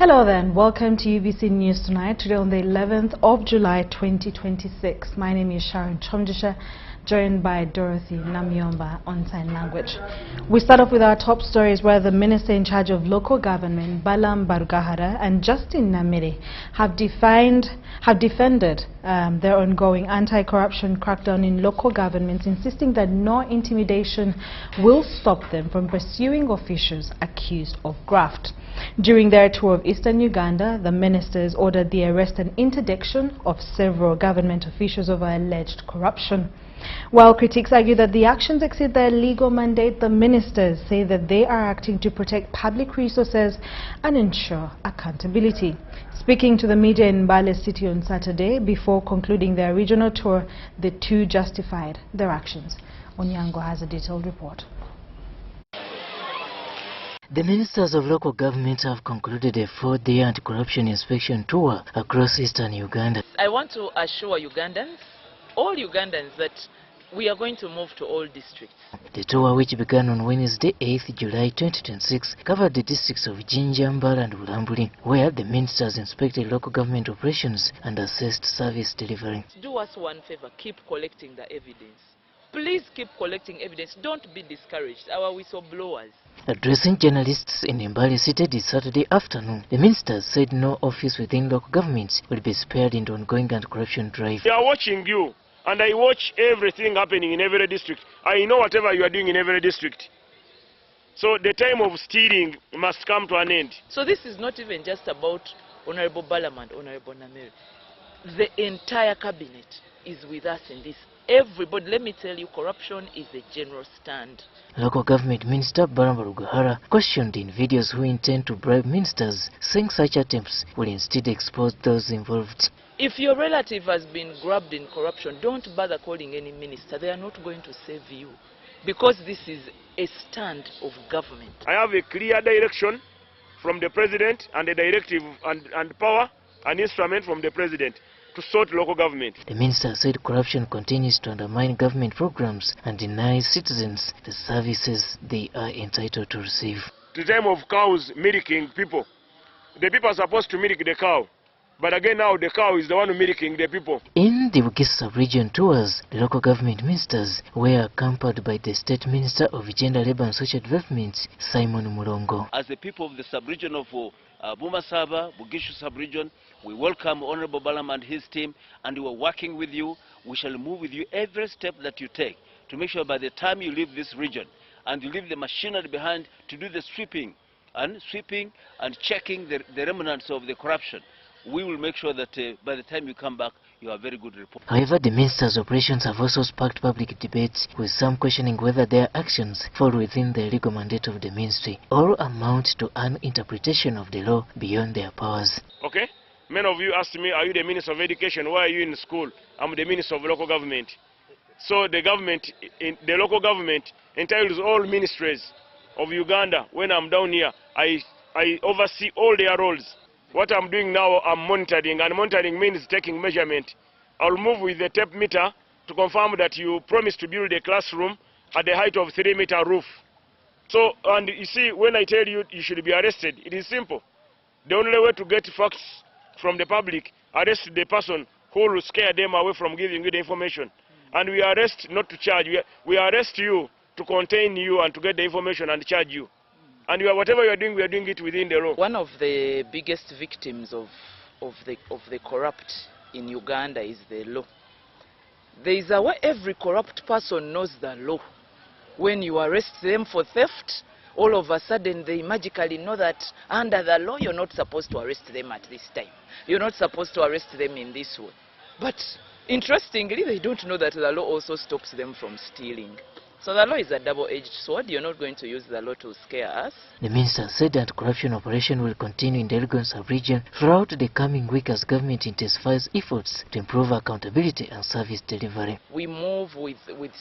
Hello then, welcome to UBC News Tonight, today on the 11th of July 2026. My name is Sharon Kyomugisha, joined by Dorothy Namyomba on sign language. We start off with our top stories where the Minister in charge of local government, Balam Barugahara and Justin Namere, have defended their ongoing anti-corruption crackdown in local governments, insisting that no intimidation will stop them from pursuing officials accused of graft. During their tour of eastern Uganda, the ministers ordered the arrest and interdiction of several government officials over alleged corruption. While critics argue that the actions exceed their legal mandate, the ministers say that they are acting to protect public resources and ensure accountability. Speaking to the media in Mbale City on Saturday before concluding their regional tour, the two justified their actions. Onyango has a detailed report. The ministers of local government have concluded a 4-day anti-corruption inspection tour across eastern Uganda. I want to assure Ugandans, all Ugandans, that we are going to move to all districts. The tour, which began on Wednesday, 8th July 2026, covered the districts of Jinja, Mbale and Bulambuli, where the ministers inspected local government operations and assessed service delivery. Do us one favor, keep collecting the evidence. Please keep collecting evidence. Don't be discouraged, our whistleblowers. Addressing journalists in Mbale City this Saturday afternoon, the ministers said no office within local governments will be spared in the ongoing anti-corruption drive. They are watching you, and I watch everything happening in every district. I know whatever you are doing in every district. So the time of stealing must come to an end. So this is not even just about Honorable Balam and Honorable Namere. The entire cabinet is with us in this. Everybody, let me tell you, corruption is a general stand. Local government minister Balam Barugahara questioned in videos who intend to bribe ministers, saying such attempts will instead expose those involved. If your relative has been grabbed in corruption, don't bother calling any minister. They are not going to save you, because this is a stand of government. I have a clear direction from the president and a directive and power and instrument from the president to sort local government. The minister said corruption continues to undermine government programs and denies citizens the services they are entitled to receive. The time of cows milking people, the people are supposed to milk the cow, but again now the cow is the one milking the people. In the Bugis sub-region tours, the local government ministers were accompanied by the State Minister of Gender, Labour and Social Development, Simon Mulongo. As the people of the sub-region of Bumasaba, Bugishu sub-region, we welcome Honorable Balam and his team, and we are working with you. We shall move with you every step that you take to make sure by the time you leave this region and you leave the machinery behind to do the sweeping and checking the remnants of the corruption, we will make sure that by the time you come back, you have a very good report. However, the minister's operations have also sparked public debates, with some questioning whether their actions fall within the legal mandate of the ministry or amount to an interpretation of the law beyond their powers. Okay? Many of you asked me, are you the Minister of Education? Why are you in school? I'm the Minister of Local Government. So the government, the local government entitles all ministries of Uganda. When I'm down here, I oversee all their roles. What I'm doing now, I'm monitoring, and monitoring means taking measurement. I'll move with the tape meter to confirm that you promised to build a classroom at the height of 3-meter roof. So, and you see, when I tell you you should be arrested, it is simple. The only way to get facts from the public, arrest the person who will scare them away from giving you the information. And we arrest not to charge, we arrest you to contain you and to get the information and charge you. And whatever you are doing, we are doing it within the law. One of the biggest victims of the corrupt in Uganda is the law. There is a way every corrupt person knows the law. When you arrest them for theft, all of a sudden they magically know that under the law you're not supposed to arrest them at this time. You're not supposed to arrest them in this way. But interestingly, they don't know that the law also stops them from stealing. So the law is a double-edged sword. You're not going to use the law to scare us. The minister said that corruption operation will continue in the Elgon sub-region throughout the coming week as government intensifies efforts to improve accountability and service delivery. We move with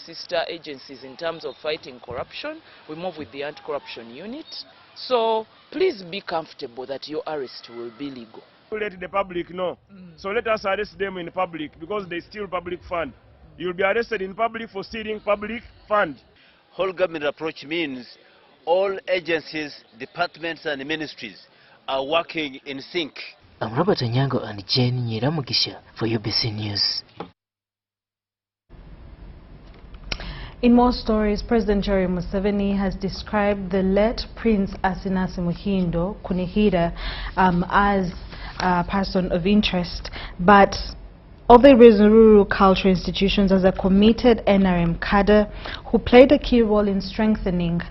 sister agencies in terms of fighting corruption. We move with the anti-corruption unit. So please be comfortable that your arrest will be legal. Let the public know. So let us arrest them in public because they steal public fund. You'll be arrested in public for stealing public fund. Whole government approach means all agencies, departments and ministries are working in sync. I'm Robert Anyango and Jane Kyomugisha for UBC News. In more stories, President Yoweri Museveni has described the late Prince Asinasi Muhindo Kunihira as a person of interest, but other Rururu cultural institutions as a committed NRM cadre who played a key role in strengthening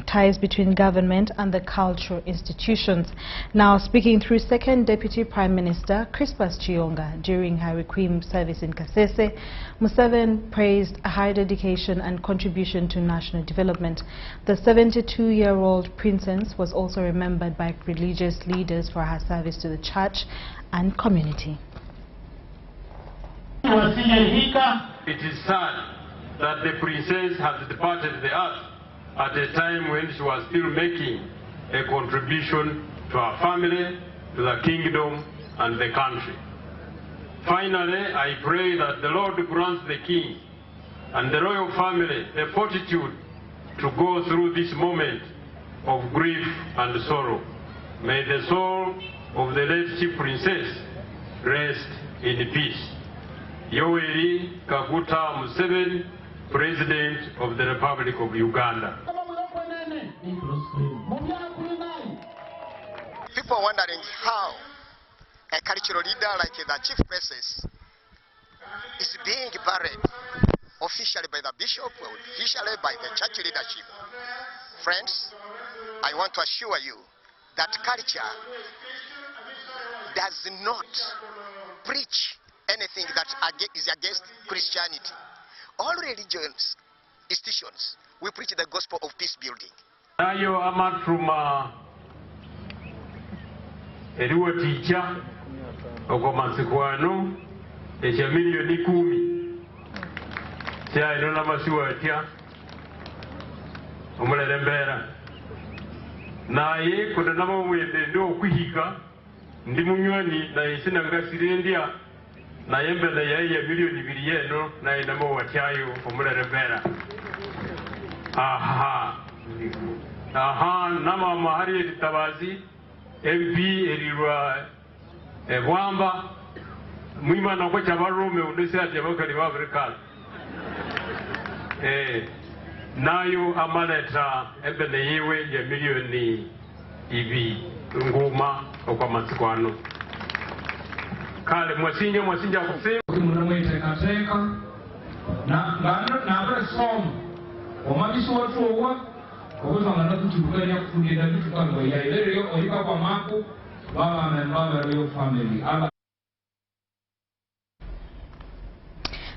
ties between government and the cultural institutions. Now, speaking through Second Deputy Prime Minister Crispus Chiyonga during her requiem service in Kasese, Museveni praised her dedication and contribution to national development. The 72-year-old princess was also remembered by religious leaders for her service to the church and community. It is sad that the princess has departed the earth at a time when she was still making a contribution to her family, to the kingdom and the country. Finally, I pray that the Lord grants the king and the royal family the fortitude to go through this moment of grief and sorrow. May the soul of the late chief princess rest in peace. Yoweri Kaguta Museveni, President of the Republic of Uganda. People are wondering how a cultural leader like the chief princess is being buried officially by the bishop, officially by the church leadership. Friends, I want to assure you that culture does not preach anything that is against Christianity. All religions, institutions, we preach the gospel of peace building. Nayo amatruma eriwo ticha okomansikwano echa milioni 10 cha inona masiwa tia omulelembera naye kuna namo mwende ndo kwihika ndi munywani na isina ngasirendia na yembele ya milioni 2 yeno na inamo watiayo omulelembera. Nama mahari tabazi MP erirwa Bwamba mwima na kwa chabarume unese ati bakali ba Afrika nayo amaleta ebele yewe ya milioni 2 nguma kwa masikwano kale mwasinja kusema munamwete kateka na abasomo omabisi watuwa okuzanga nakutulukanya kufundira bitu kanga yailero oyika kwa mako baba member of your family.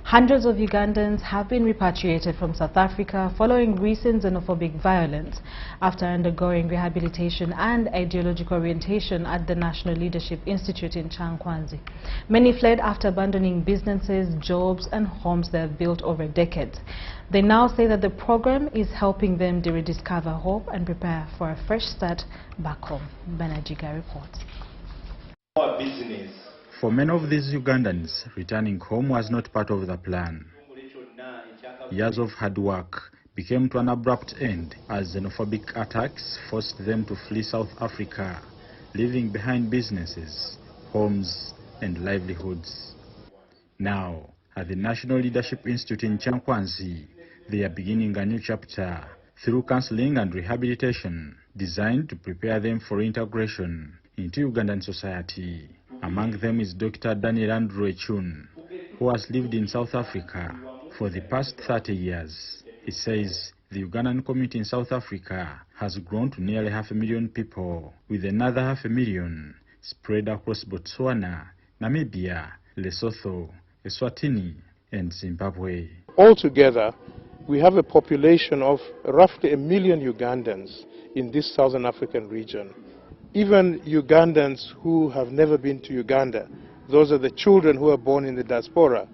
Hundreds of Ugandans have been repatriated from South Africa following recent xenophobic violence after undergoing rehabilitation and ideological orientation at the National Leadership Institute in Chankwanzi. Many fled after abandoning businesses, jobs and homes they have built over decades. They now say that the program is helping them to rediscover hope and prepare for a fresh start back home. Banajiga reports. Our business. For many of these Ugandans, returning home was not part of the plan. Years of hard work became to an abrupt end as xenophobic attacks forced them to flee South Africa, leaving behind businesses, homes and livelihoods. Now, at the National Leadership Institute in Chankwanzi, they are beginning a new chapter through counseling and rehabilitation designed to prepare them for integration into Ugandan society. Among them is Dr. Daniel Andrew Echun, who has lived in South Africa for the past 30 years. He says the Ugandan community in South Africa has grown to nearly 500,000 people, with another 500,000 spread across Botswana, Namibia, Lesotho, Eswatini, and Zimbabwe. Altogether, we have a population of roughly 1 million Ugandans in this Southern African region. Even Ugandans who have never been to Uganda, those are the children who are born in the diaspora,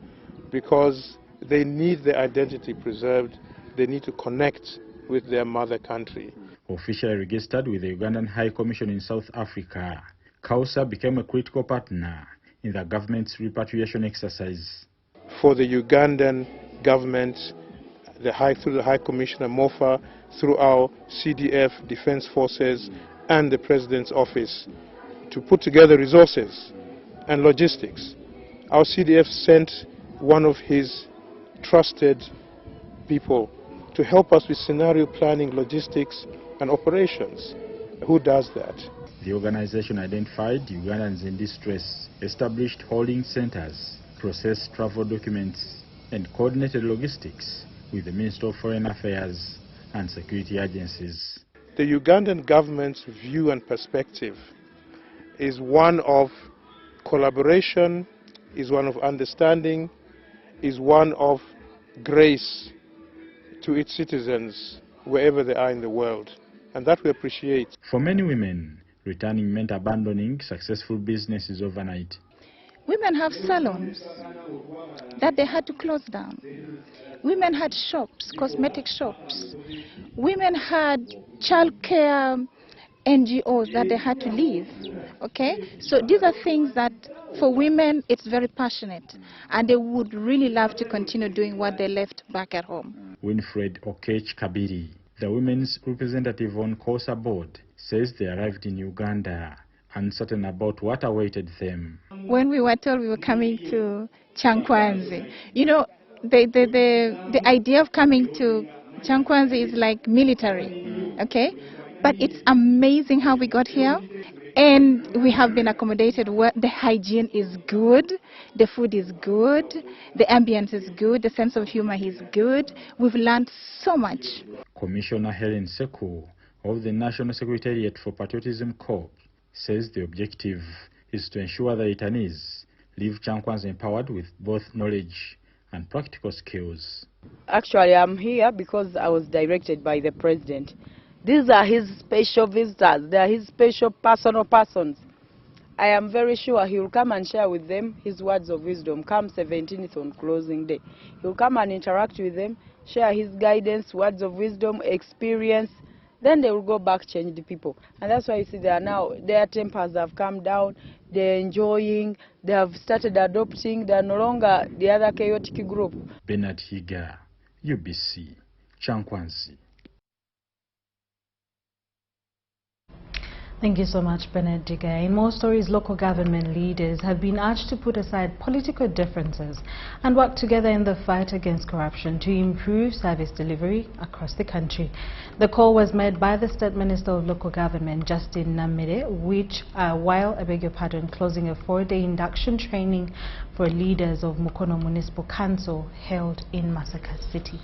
because they need their identity preserved, they need to connect with their mother country. Officially registered with the Ugandan High Commission in South Africa, KAUSA became a critical partner in the government's repatriation exercise. For the Ugandan government, through the High Commissioner MOFA, through our CDF, Defense Forces, and the President's office to put together resources and logistics. Our CDF sent one of his trusted people to help us with scenario planning, logistics, and operations. Who does that? The organization identified Ugandans in distress, established holding centers, processed travel documents, and coordinated logistics with the Ministry of Foreign Affairs and security agencies. The Ugandan government's view and perspective is one of collaboration, is one of understanding, is one of grace to its citizens wherever they are in the world, and that we appreciate. For many women, returning meant abandoning successful businesses overnight. Women have salons that they had to close down. Women had shops, cosmetic shops. Women had childcare NGOs that they had to leave. Okay? So these are things that for women it's very passionate, and they would really love to continue doing what they left back at home. Winfred Okech Kabiri, the women's representative on COSA board, says they arrived in Uganda uncertain about what awaited them. When we were told we were coming to Chankwanzi, you know, the idea of coming to Chankwanzi is like military, okay? But it's amazing how we got here, and we have been accommodated well. The hygiene is good, the food is good, the ambience is good, the sense of humor is good. We've learned so much. Commissioner Helen Seku of the National Secretariat for Patriotism Corps says the objective is to ensure the returnees leave Chankwanzi empowered with both knowledge and practical skills. Actually, I'm here because I was directed by the President. These are his special visitors. They are his special personal persons. I am very sure he will come and share with them his words of wisdom come 17th on closing day. He will come and interact with them, share his guidance, words of wisdom, experience. Then they will go back, change the people. And that's why you see they are now, their tempers have come down, they're enjoying, they have started adopting, they are no longer the other chaotic group. Bernard Higa, UBC, Chankwanzi. Thank you so much, Bernard Diga. In more stories, local government leaders have been urged to put aside political differences and work together in the fight against corruption to improve service delivery across the country. The call was made by the State Minister of Local Government, Justin Namire, while closing a 4-day induction training for leaders of Mukono Municipal Council held in Masaka City.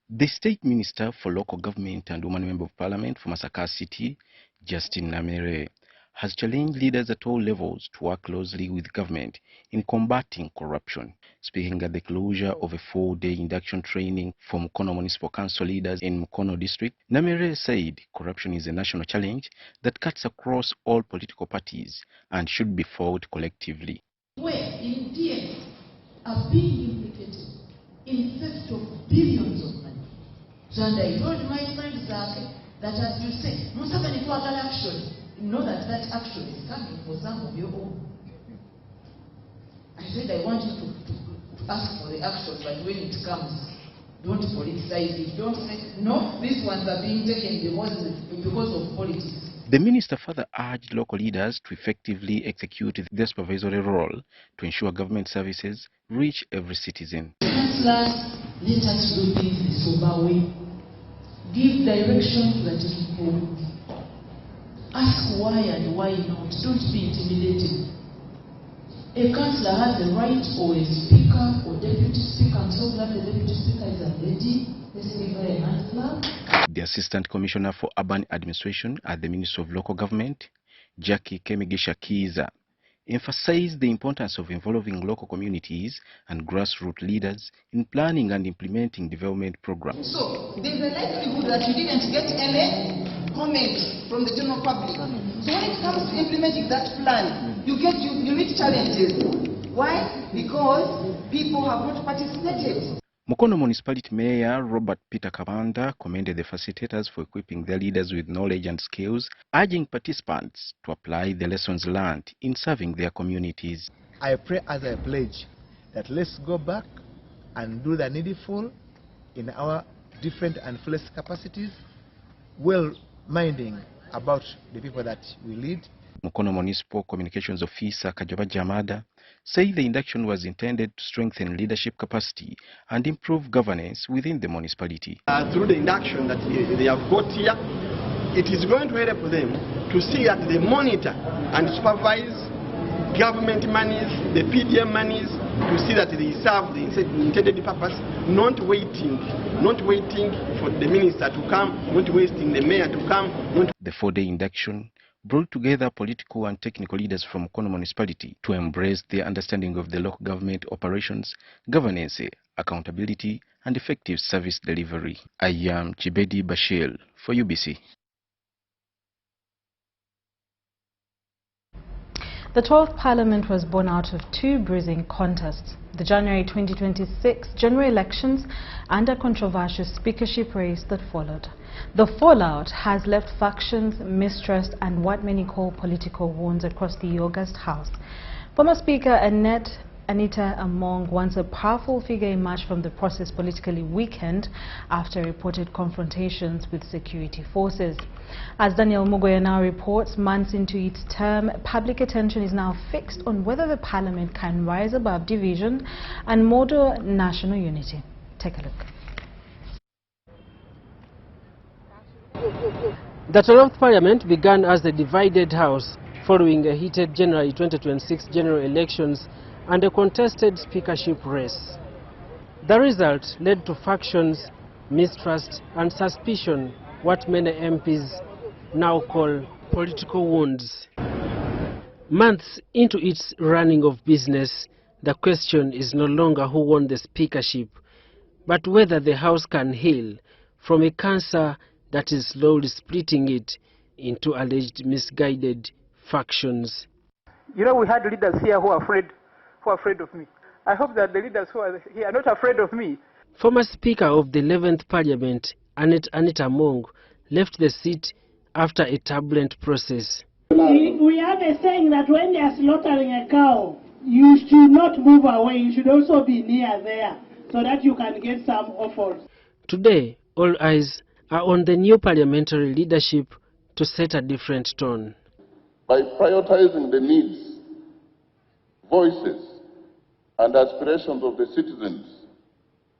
The State Minister for Local Government and Woman Member of Parliament for Masaka City, Justin Namire, has challenged leaders at all levels to work closely with government in combating corruption. Speaking at the closure of a 4-day induction training for Mukono Municipal Council leaders in Mukono District, Namire said corruption is a national challenge that cuts across all political parties and should be fought collectively. Where Indians are being implicated in theft of billions of money. And I told my friends that as you say, Museveni action, know that that action is coming for some of your own. I said I want you to ask for the action, but when it comes, don't politicize it. Don't say, no, these ones are being taken because of politics. The minister further urged local leaders to effectively execute their supervisory role to ensure government services reach every citizen. Councillors, let us do things the sober way. Give direction to the people. Ask why and why not. Don't be intimidated. A councillor has the right, or a speaker or deputy speaker. I'm so glad the deputy speaker is a lady. Let's give her a hand clap. The Assistant Commissioner for Urban Administration at the Ministry of Local Government, Sharon Kyomugisha, emphasized the importance of involving local communities and grassroots leaders in planning and implementing development programs. So, there's a likelihood that you didn't get any comment from the general public. So when it comes to implementing that plan, you meet challenges. Why? Because people have not participated. Mukono Municipality Mayor Robert Peter Kabanda commended the facilitators for equipping their leaders with knowledge and skills, urging participants to apply the lessons learned in serving their communities. I pray as I pledge that let's go back and do the needful in our different and fullest capacities well-minding about the people that we lead. Mukono Municipal Communications Officer Kajoba Jamada said the induction was intended to strengthen leadership capacity and improve governance within the municipality. Through the induction that they have got here, it is going to help them to see that they monitor and supervise government monies, the PDM monies, to see that they serve the intended purpose, not waiting for the minister to come, not wasting the mayor to come. The 4-day induction brought together political and technical leaders from Mukono municipality to embrace their understanding of the local government operations, governance, accountability, and effective service delivery. I am Chibedi Bashir for UBC. The 12th Parliament was born out of two bruising contests: the January 2026 general elections and a controversial speakership race that followed. The fallout has left factions, mistrust, and what many call political wounds across the august House. Former Speaker Anita Among, once a powerful figure, emerged from the process politically weakened after reported confrontations with security forces. As Daniel Mugoya now reports, months into its term, public attention is now fixed on whether the Parliament can rise above division and model national unity. Take a look. The 12th Parliament began as a divided House following a heated January 2026 general elections and a contested speakership race. The result led to factions, mistrust, and suspicion, what many MPs now call political wounds. Months into its running of business, the question is no longer who won the speakership, but whether the House can heal from a cancer that is slowly splitting it into alleged misguided factions. You know, we had leaders here who are afraid of me. I hope that the leaders who are here are not afraid of me. Former Speaker of the 11th Parliament, Anita Among, left the seat after a turbulent process. We have a saying that when they are slaughtering a cow, you should not move away. You should also be near there so that you can get some offers. Today, all eyes are on the new parliamentary leadership to set a different tone. By prioritizing the needs, voices, and aspirations of the citizens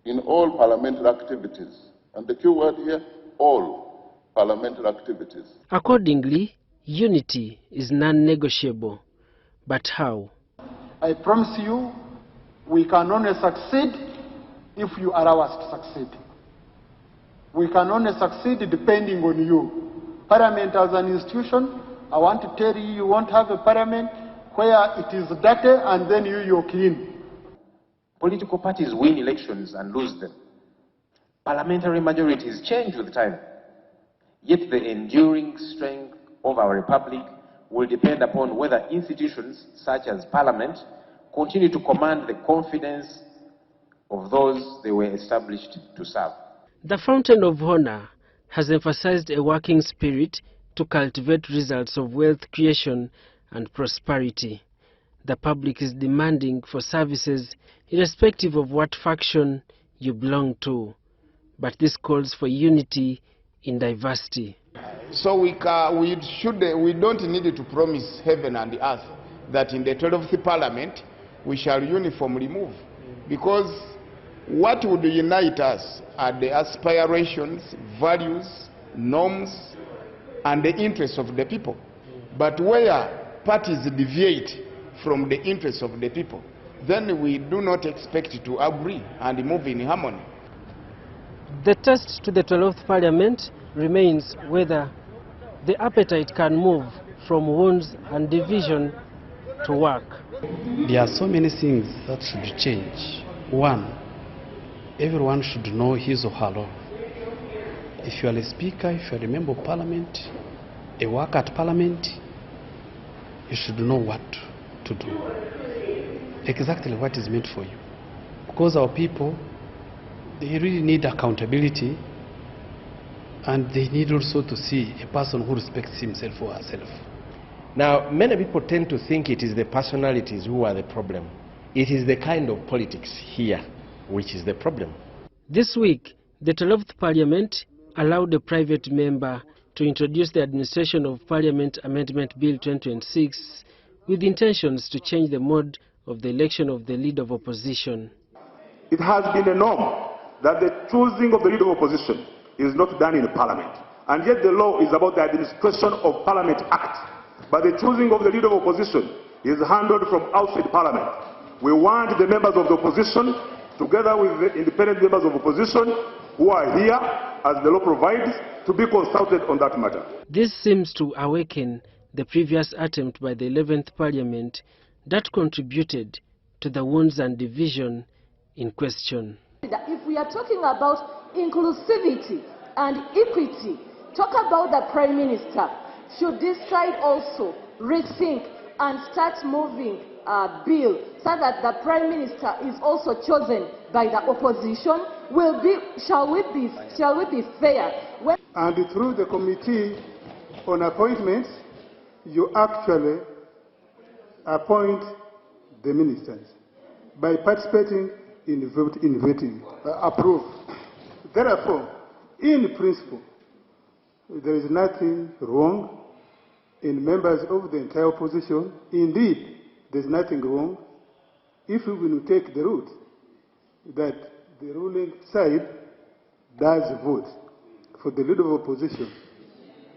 in all parliamentary activities, and the key word here, all parliamentary activities. Accordingly, unity is non-negotiable. But how? I promise you, we can only succeed if you allow us to succeed. We can only succeed depending on you. Parliament as an institution, I want to tell you, you won't have a parliament where it is dirty and then you're clean. Political parties win elections and lose them. Parliamentary majorities change with time. Yet the enduring strength of our republic will depend upon whether institutions such as Parliament continue to command the confidence of those they were established to serve. The Fountain of Honor has emphasized a working spirit to cultivate results of wealth creation and prosperity. The public is demanding for services irrespective of what faction you belong to. But this calls for unity in diversity. So we don't need to promise heaven and earth that in the 12th Parliament we shall uniformly move. Because what would unite us are the aspirations, values, norms, and the interests of the people. But where parties deviate from the interests of the people, then we do not expect to agree and move in harmony. The test to the 12th Parliament remains whether the appetite can move from wounds and division to work. There are so many things that should change. One, everyone should know his or her role. If you are a speaker, if you are a member of Parliament, a worker at Parliament, you should know what to do. Exactly what is meant for you. Because our people, they really need accountability, and they need also to see a person who respects himself or herself. Now, many people tend to think it is the personalities who are the problem. It is the kind of politics here which is the problem. This week, the 12th Parliament allowed a private member to introduce the Administration of Parliament Amendment Bill 2026 with intentions to change the mode of the election of the Leader of Opposition. It has been a norm that the choosing of the Leader of Opposition is not done in Parliament. And yet the law is about the Administration of Parliament Act. But the choosing of the Leader of Opposition is handled from outside Parliament. We want the members of the opposition, together with the independent members of opposition who are here, as the law provides, to be consulted on that matter. This seems to awaken the previous attempt by the 11th Parliament that contributed to the wounds and division in question. If we are talking about inclusivity and equity, talk about the Prime Minister. Should this side also rethink and start moving a bill so that the Prime Minister is also chosen by the opposition? Shall we be fair? And through the Committee on Appointments, you actually appoint the ministers by participating in voting, approve. Therefore, in principle, there is nothing wrong in members of the entire opposition. Indeed, there's nothing wrong if we will take the route that the ruling side does vote for the Leader of Opposition,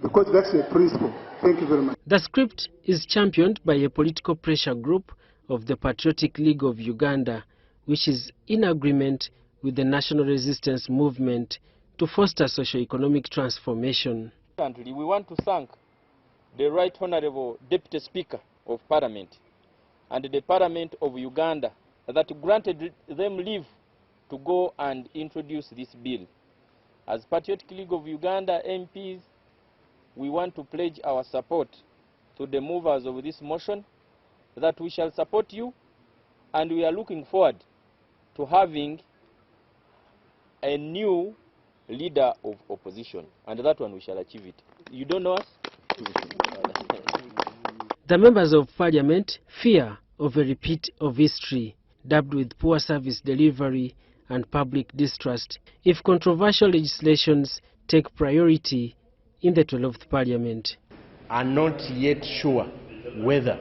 because that's a principle. Thank you very much. The script is championed by a political pressure group of the Patriotic League of Uganda, which is in agreement with the National Resistance Movement to foster socio-economic transformation. We want to thank the Right Honourable Deputy Speaker of Parliament and the Parliament of Uganda that granted them leave to go and introduce this bill. As Patriotic League of Uganda MPs, we want to pledge our support to the movers of this motion, that we shall support you, and we are looking forward to having a new Leader of Opposition, and that one we shall achieve it. You don't know us? The members of Parliament fear of a repeat of history, dubbed with poor service delivery and public distrust, if controversial legislations take priority in the 12th Parliament. Are not yet sure whether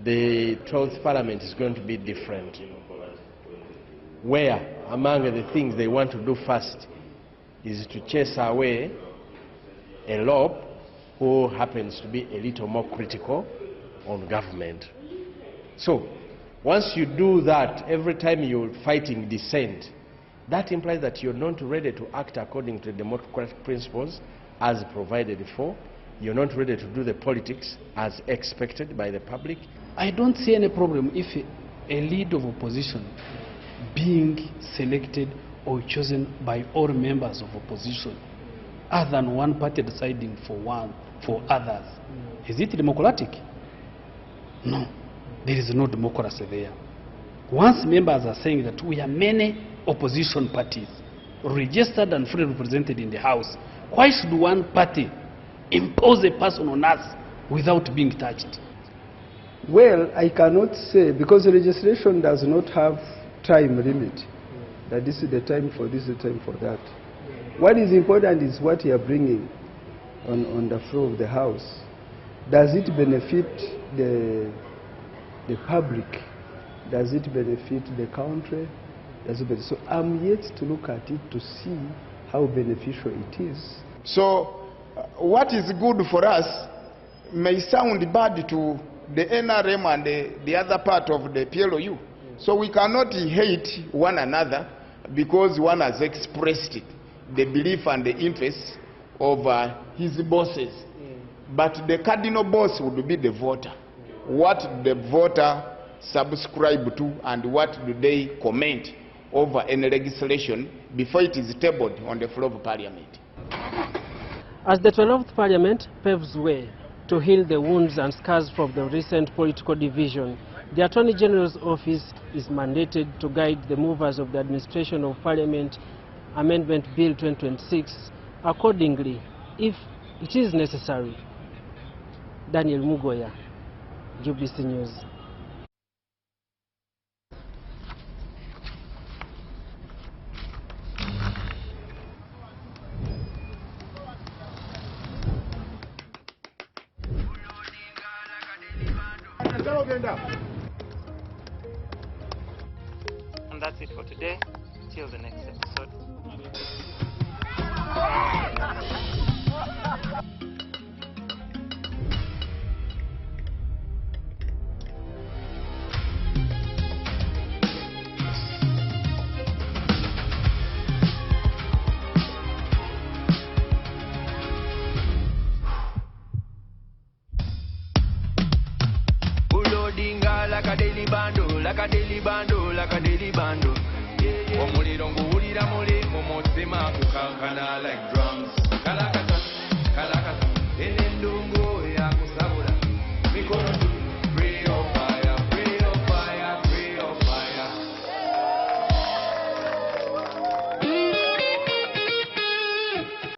the 12th Parliament is going to be different. Where, among the things they want to do first, is to chase away a lob who happens to be a little more critical on government. So, once you do that, every time you're fighting dissent, that implies that you're not ready to act according to democratic principles as provided for. You're not ready to do the politics as expected by the public. I don't see any problem if a leader of opposition being selected or chosen by all members of opposition, other than one party deciding for others. Is it democratic? No, there is no democracy there. Once members are saying that we are many opposition parties registered and fully represented in the House, why should one party impose a person on us without being touched? Well, I cannot say, because the legislation does not have time limit, that this is the time for this, the time for that. What is important is what you are bringing on the floor of the House. Does it benefit the public? Does it benefit the country? So I'm yet to look at it to see how beneficial it is. So what is good for us may sound bad to the NRM and the other part of the PLOU. So we cannot hate one another because one has expressed it, the belief and the interests of his bosses. But the cardinal boss would be the voter. What the voter subscribe to and what do they comment over any legislation before it is tabled on the floor of Parliament. As the 12th Parliament paves way to heal the wounds and scars from the recent political division, the Attorney General's office is mandated to guide the movers of the Administration of Parliament Amendment Bill 2026 accordingly, if it is necessary. Daniel Mugoya, UBC News. And that's it for today. Till the next episode. Like a daily bando, like a daily bando, like a daily bando. Omuliro nguwulira muli mumutima kukankana like drums. Kalakata, kalakata, enendungu ya kusabula. Mikono tu, free of fire, free of fire, free of fire.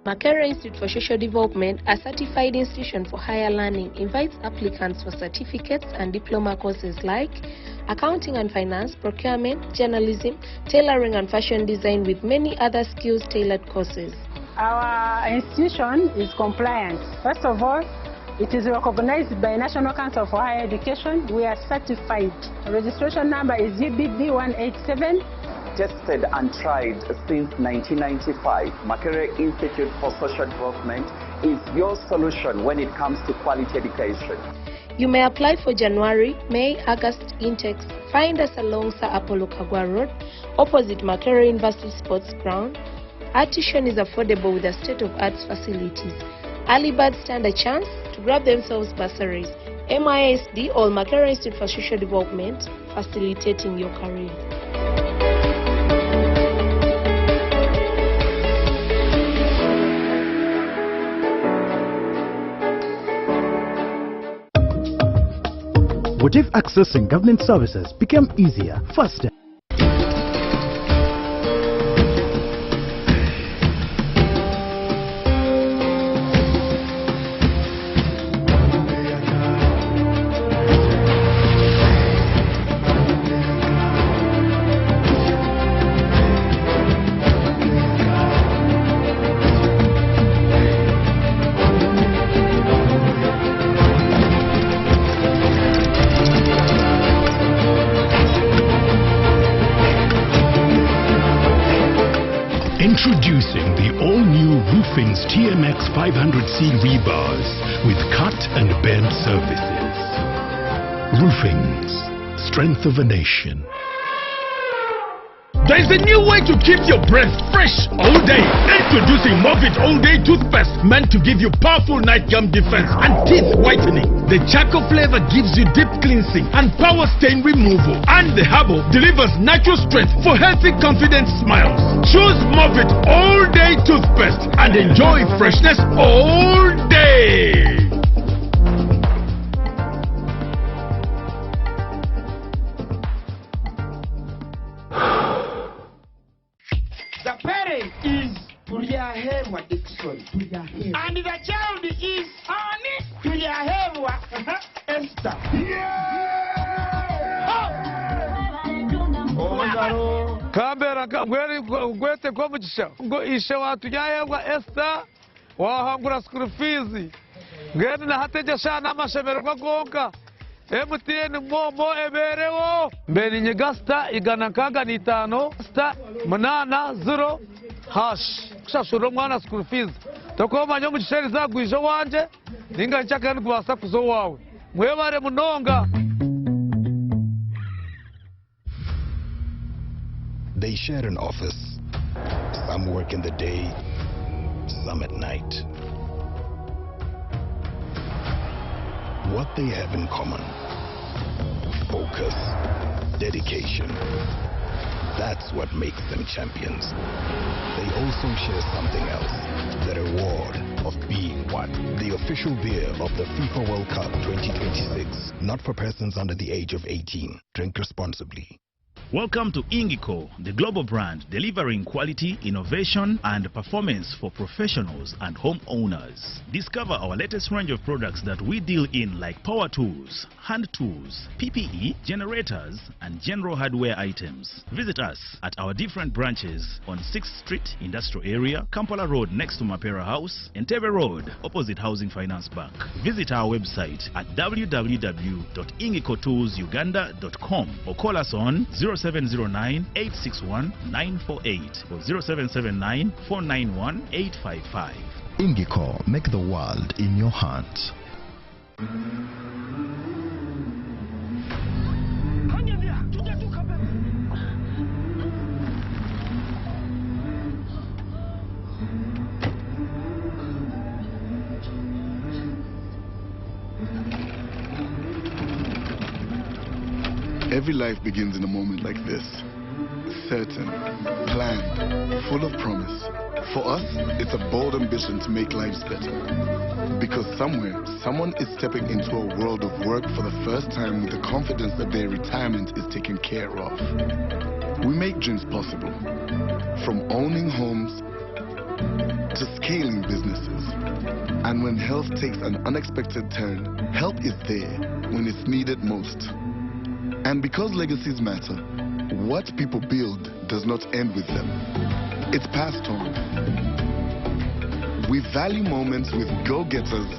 Makerere Institute for Social Development, a certified institution for higher learning, invites applicants for certificates and diploma courses like accounting and finance, procurement, journalism, tailoring and fashion design, with many other skills-tailored courses. Our institution is compliant. First of all, it is recognized by National Council for Higher Education. We are certified. Registration number is UBB 187. Tested and tried since 1995, Makerere Institute for Social Development is your solution when it comes to quality education. You may apply for January, May, August intakes. Find us along Sir Apollo Kagwa Road, opposite Makerere University Sports Ground. Our tuition is affordable with a state-of-art facilities. Early birds stand a chance to grab themselves bursaries. MISD or Makerere Institute for Social Development, facilitating your career. What if accessing government services became easier, faster? Introducing the all-new Roofing's TMX 500C rebars with cut and bend surfaces. Roofing's, strength of a nation. There's a new way to keep your breath fresh all day. Introducing Movit All Day Toothpaste, meant to give you powerful night gum defense and teeth whitening. The charcoal flavor gives you deep cleansing and power stain removal. And the herbal delivers natural strength for healthy, confident smiles. Choose Movit All Day Toothpaste and enjoy freshness all day. The parent is Tuliahewa Dixon. And the child is Ani Tuliahewa Esther. Kambera gwete Kyomugisha ngo ishe watuyahewa Esther wahangura school fees ngene na hategesha n'amashemerwa gonka MTN momo eberewo mbere nyegasta igana kaga ni 5 sta munana 0 hash kushashura mwana school fees tokoma nyo musheri zagwije wanje ninga nchaka ni kubasa kuzo wawe mwebare munonga. They share an office. Some work in the day, some at night. What they have in common: focus, dedication. That's what makes them champions. They also share something else: the reward of being one. The official beer of the FIFA World Cup 2026. Not for persons under the age of 18. Drink responsibly. Welcome to Ingiko, the global brand delivering quality, innovation and performance for professionals and homeowners. Discover our latest range of products that we deal in like power tools, hand tools, PPE, generators and general hardware items. Visit us at our different branches on 6th Street, Industrial Area, Kampala Road next to Mapera House, Entebbe Road opposite Housing Finance Bank. Visit our website at www.ingikotoolsuganda.com or call us on 0709-861-948 or 0779-491-855. Ingiko, make the world in your hands. Every life begins in a moment like this. Certain, planned, full of promise. For us, it's a bold ambition to make lives better. Because somewhere, someone is stepping into a world of work for the first time with the confidence that their retirement is taken care of. We make dreams possible. From owning homes to scaling businesses. And when health takes an unexpected turn, help is there when it's needed most. And because legacies matter, what people build does not end with them. It's passed on. We value moments with go-getters,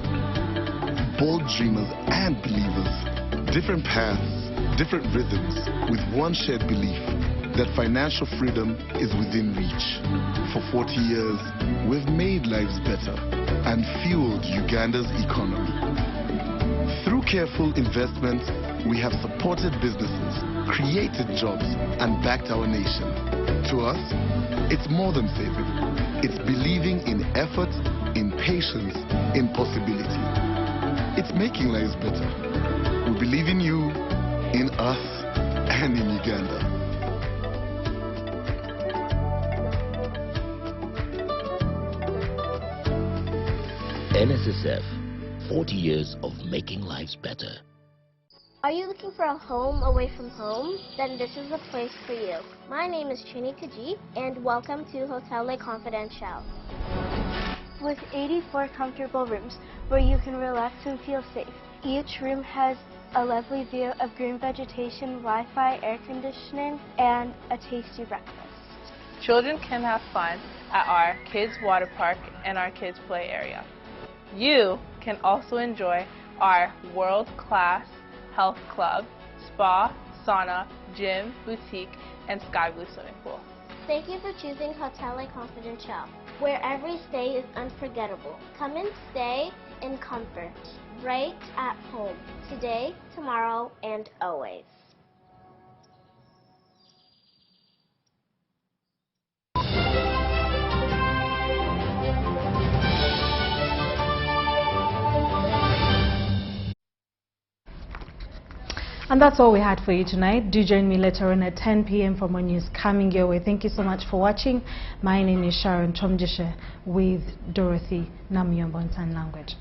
bold dreamers and believers. Different paths, different rhythms, with one shared belief that financial freedom is within reach. For 40 years, we've made lives better and fueled Uganda's economy. Through careful investment, we have supported businesses, created jobs, and backed our nation. To us, it's more than saving. It's believing in effort, in patience, in possibility. It's making lives better. We believe in you, in us, and in Uganda. NSSF, 40 years of making lives better. Are you looking for a home away from home? Then this is the place for you. My name is Chini Kaji, and welcome to Hotel Le Confidential. With 84 comfortable rooms where you can relax and feel safe. Each room has a lovely view of green vegetation, Wi-Fi, air conditioning, and a tasty breakfast. Children can have fun at our kids' water park and our kids' play area. You can also enjoy our world-class health club, spa, sauna, gym, boutique, and sky blue swimming pool. Thank you for choosing Hotel Le Confidential, where every stay is unforgettable. Come and stay in comfort, right at home, today, tomorrow, and always. And that's all we had for you tonight. Do join me later on at 10 p.m. for more news coming your way. Thank you so much for watching. My name is Sharon Kyomugisha with Dorothy Namyombo in Sign Language.